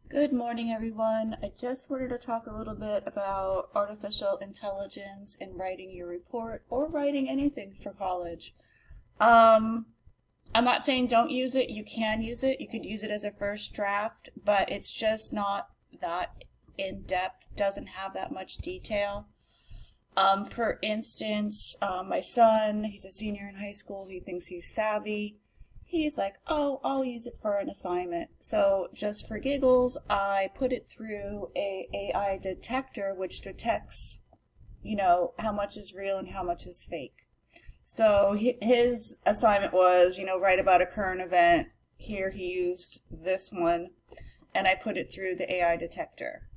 Good morning, everyone. I just wanted to talk a little bit about artificial intelligence in writing your report or writing anything for college. I'm not saying don't use it. You can use it. You could use it as a first draft, but it's just not that in depth, doesn't have that much detail. For instance, my son, he's a senior in high school. He thinks he's savvy. He's like, oh, I'll use it for an assignment. So just for giggles, I put it through a AI detector, which detects, how much is real and how much is fake. So his assignment was, write about a current event. Here he used this one, and I put it through the AI detector.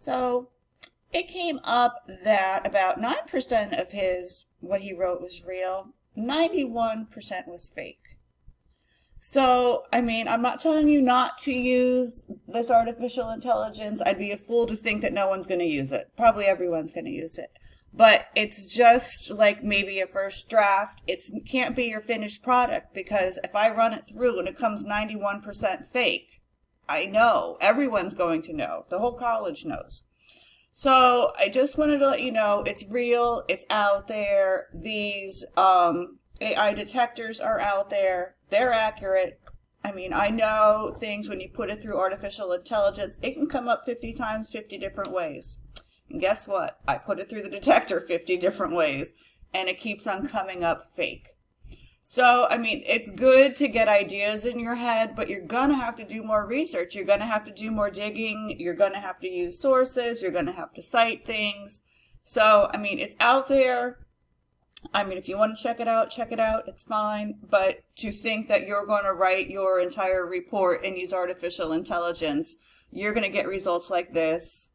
So it came up that about 9% of what he wrote was real. 91% was fake. So, I'm not telling you not to use this artificial intelligence. I'd be a fool to think that no one's going to use it. Probably everyone's going to use it. But it's just like maybe a first draft. It can't be your finished product, because if I run it through and it comes 91% fake, I know. Everyone's going to know. The whole college knows. So I just wanted to let you know it's real, it's out there. These AI detectors are out there. They're accurate. I know things when you put it through artificial intelligence, it can come up 50 times, 50 different ways. And guess what? I put it through the detector 50 different ways, and it keeps on coming up fake. So, it's good to get ideas in your head, but you're going to have to do more research. You're going to have to do more digging. You're going to have to use sources. You're going to have to cite things. So, it's out there. If you want to check it out, it's fine. But to think that you're going to write your entire report and use artificial intelligence, you're going to get results like this.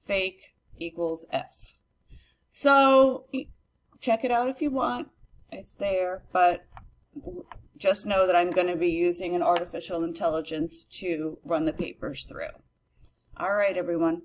Fake equals F. So, check it out if you want. It's there, but just know that I'm going to be using an artificial intelligence to run the papers through. All right, everyone.